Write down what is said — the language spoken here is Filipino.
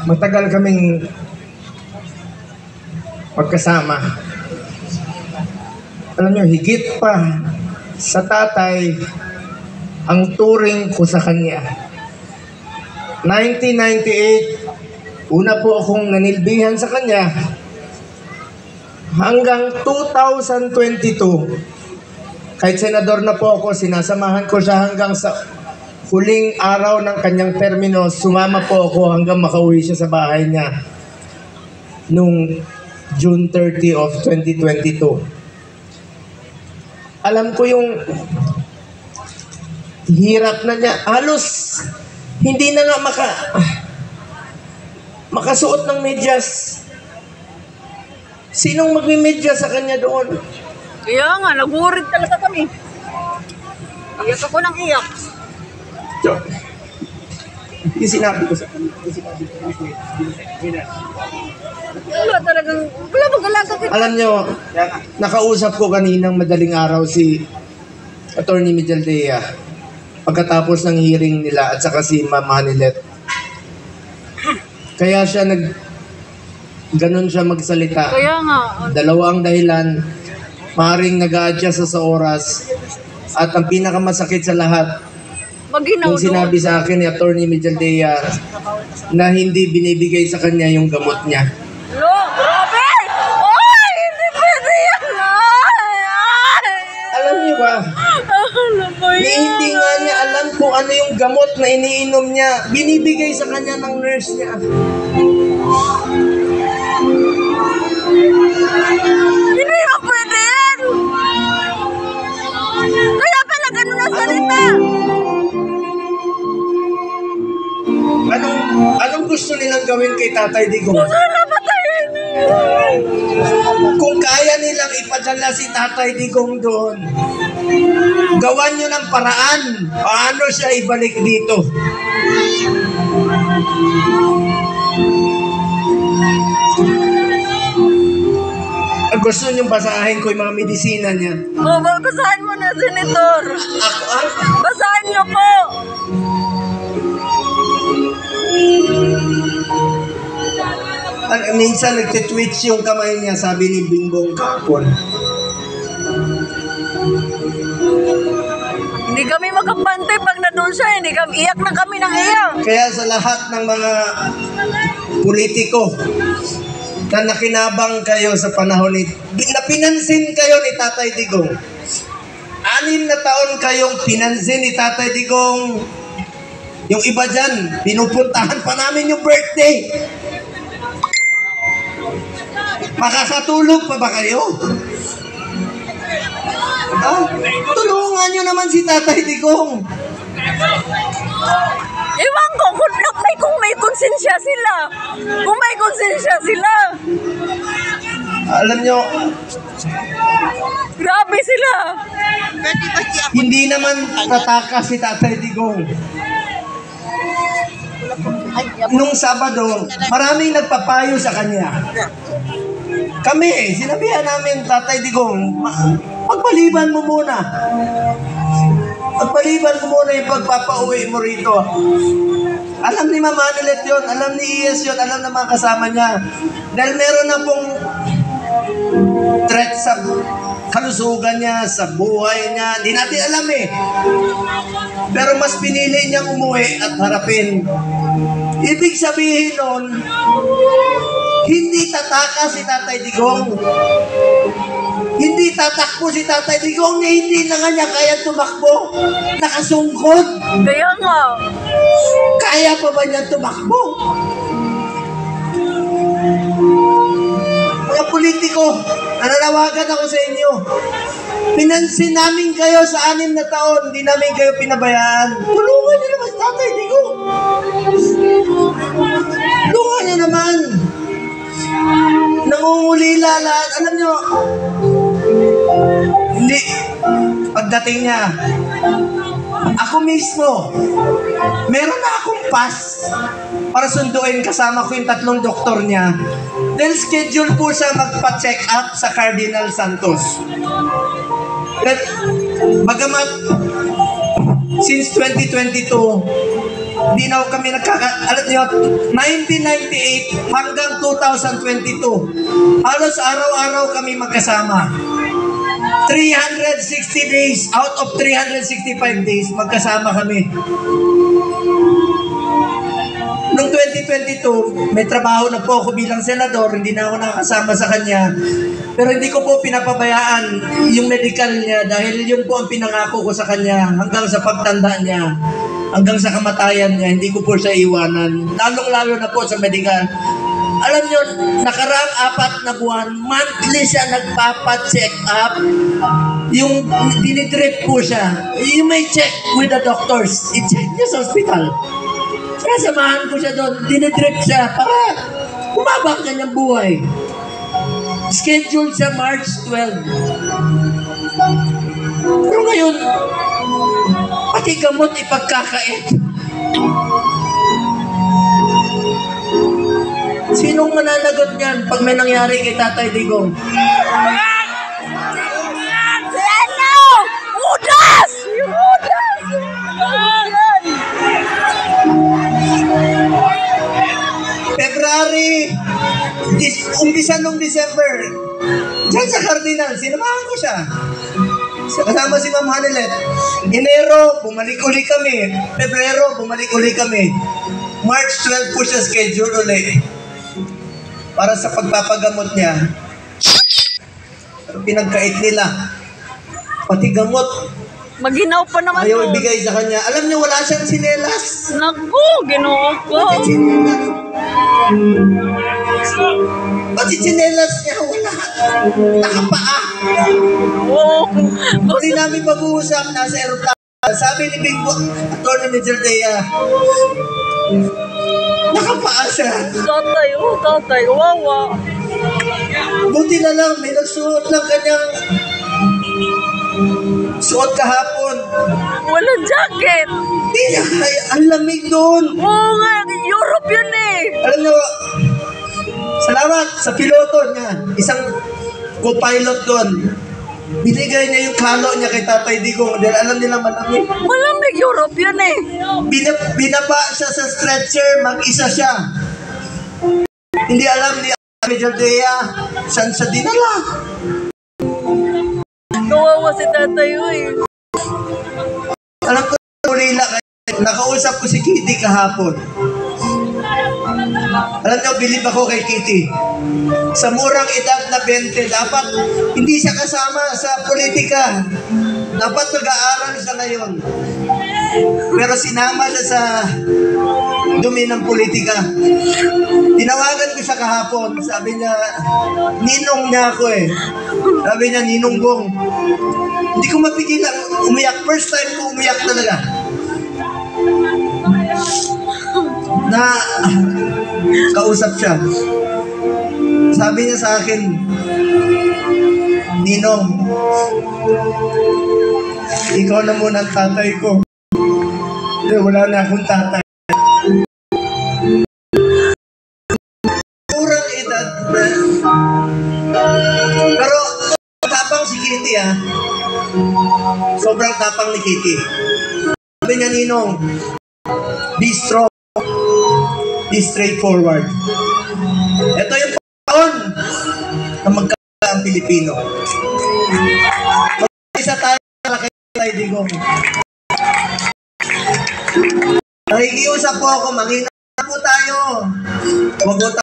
matagal kaming magkasama. Alam nyo, higit pa sa tatay ang turing ko sa kanya. 1998, una po akong nanilbihan sa kanya hanggang 2022. Kahit senador na po ako, sinasamahan ko siya hanggang sa huling araw ng kanyang termino. Sumama po ako hanggang makauwi siya sa bahay niya nung June 30 of 2022. Alam ko yung hirap na niya. Halos hindi na nga makasuot ng medyas. Sinong magme-medyas sa kanya doon? Kaya nga, nagurid talaga kami. Iyak ako ng iyak. Yung sinabi ko sa kanya. Wala talagang, wala mag-alaga kita. Alam nyo, nakausap ko kaninang madaling araw si Attorney Mijaldea pagkatapos ng hearing nila at saka si Ma'am Hanilet. Kaya siya ganon siya magsalita. Kaya nga. Dalawang dahilan, maaaring nag-a-adjust sa oras, at ang pinakamasakit sa lahat, yung sinabi sa akin ni Attorney Mijaldea na hindi binibigay sa kanya yung gamot niya. Lo, grabe! Ay, hindi pwede yan! Alam niyo ba? Hindi nga niya alam kung ano yung gamot na iniinom niya. Binibigay sa kanya ng nurse niya. Hindi nga pwede yan! Kaya pala ganun ang salita! Anong gusto nilang gawin kay Tatay Digong? Sana patayin! Kung kaya nilang ipadala si Tatay Digong doon, gawan nyo ng paraan. Paano siya ibalik dito? Gusto nyo basahin ko yung mga medisina niya? O, basahin mo na, Senator. Basahin niyo po. Minsan nagtitwitch yung kamay niya, sabi ni Bingbong kahapon. Hindi kami makapantay pag nandun siya. Hindi kami, iyak na kami ng iyak. Kaya sa lahat ng mga politiko na nakinabang kayo sa panahon na pinansin kayo ni Tatay Digong. 6 na taon kayong pinansin ni Tatay Digong. Yung iba dyan, pinupuntahan pa namin yung birthday. Makakatulog pa ba kayo? Tulungan nyo naman si Tatay Digong. Iwan ko kung may konsensya sila. Kung may konsensya sila. Alam nyo, grabe sila. hindi naman tatakas si Tatay Digong. Nung Sabado, maraming nagpapayo sa kanya. Kami, sinabihan namin, Tatay Digong, magpaliban mo muna. Magpaliban mo muna yung pagpapauwi mo rito. Alam ni Ma'am Hanilet yun, alam ni Iyes yun, alam ng mga kasama niya. Dahil meron na pong threat sa kalusugan niya, sa buhay niya. Hindi natin alam eh. Pero mas pinili niyang umuwi at harapin. Ibig sabihin nun, hindi tataka si Tatay Digong. Hindi tatakbo si Tatay Digong na hindi na nga niya kaya tumakbo. Nakasungkod. Kaya nga. Kaya pa ba niya tumakbo? Mga politiko, nananawagan ako sa inyo. Pinansin namin kayo sa 6 na taon, hindi namin kayo pinabayaan. Tulungan niyo naman si Tatay Digong. Tulungan niyo naman. Nangungulila lahat. Alam niyo, hindi. Pagdating niya, ako mismo, meron na akong pass para sunduin kasama ko yung 3 doktor niya. Then schedule po siya magpa-check up sa Cardinal Santos. But, bagamat since 2022, Hindi na kami alam niyo, 1998 hanggang 2022, halos araw-araw kami magkasama. 360 days, out of 365 days, magkasama kami. Noong 2022, may trabaho na po ako bilang senador, hindi na ako nakakasama sa kanya. Pero hindi ko po pinapabayaan yung medical niya dahil yun po ang pinangako ko sa kanya hanggang sa pagtanda niya, hanggang sa kamatayan niya, hindi ko po siya iwanan. Lalong-lalo na po sa medical. Alam niyo, nakaraang 4 na buwan, monthly siya nagpapa-check up. Yung dinidrip po siya. You may check with the doctors. I-check niya sa hospital. Sinasamahan ko siya doon. Dinidrip siya para umaba ang kanyang buhay. Scheduled siya March 12. Pero ngayon, pati gamot ipagkakait. Sinong mananagot niyan pag may nangyari kay Tatay Digong? Ano? Udas! Udas! February, umpisa nung December, dyan sa Cardinal, sinamahan ko siya. Kasama si Ma'am Hanilet. Enero, bumalik uli kami. Pebrero, bumalik uli kami. March 12 po siya schedule uli. Para sa pagpapagamot niya. Pinagkait nila. Pati gamot. Maginaw pa naman ayaw to. ibigay sa kanya. Alam niyo, wala siyang sinelas. Naku, ginoo ko. Pati sinelas. Pati sinelas niya, wala. Nakapaa. Oh, Hindi namin pag-uusap, nasa aeroplano. Sabi ni Bingo, Atty. Major Dea, nakapaa siya. Tatay, wawa. Buti na lang, may nagsuot ng kanyang suot kahapon. Walang jacket. Hindi niya kaya, ang lamig doon. Oo nga, Europe yun eh. Alam niyo, salamat sa piloto niya. Isang co-pilot doon. Binigay niya yung kalo niya kay Tatay Digong dahil alam nila malamig. Malamig Europe yun eh. Binaba siya sa stretcher, mag-isa siya. Hindi alam ni Major Dea saan siya dinala. Kawawa si tatay, uy. Alam ko, Manila, nakausap ko si Kitty kahapon. Alam niyo, bilib ako kay Kitty. Sa murang edad na 20, dapat hindi siya kasama sa politika. Dapat nag-aaral siya ngayon. Pero sinama siya sa dumi ng politika. Tinawagan ko siya kahapon. Sabi niya, ninong niya ako eh. Sabi niya, Ninong Bong. Hindi ko mapigilan umiyak. First time ko umiyak talaga. Na kausap siya. Sabi niya sa akin, Ninong, ikaw na muna ang tatay ko. Wala na akong tatay. Murang edad. Pero tapang si Kitty ah. Sobrang tapang ni Kitty. Sabi niya, Ninong, be strong. Be straightforward. Ito yung taon na magkakala ang Pilipino. Mag-isa tayo kay Tatay Digong. Nakikiusap po ako, manghina po tayo. Huwag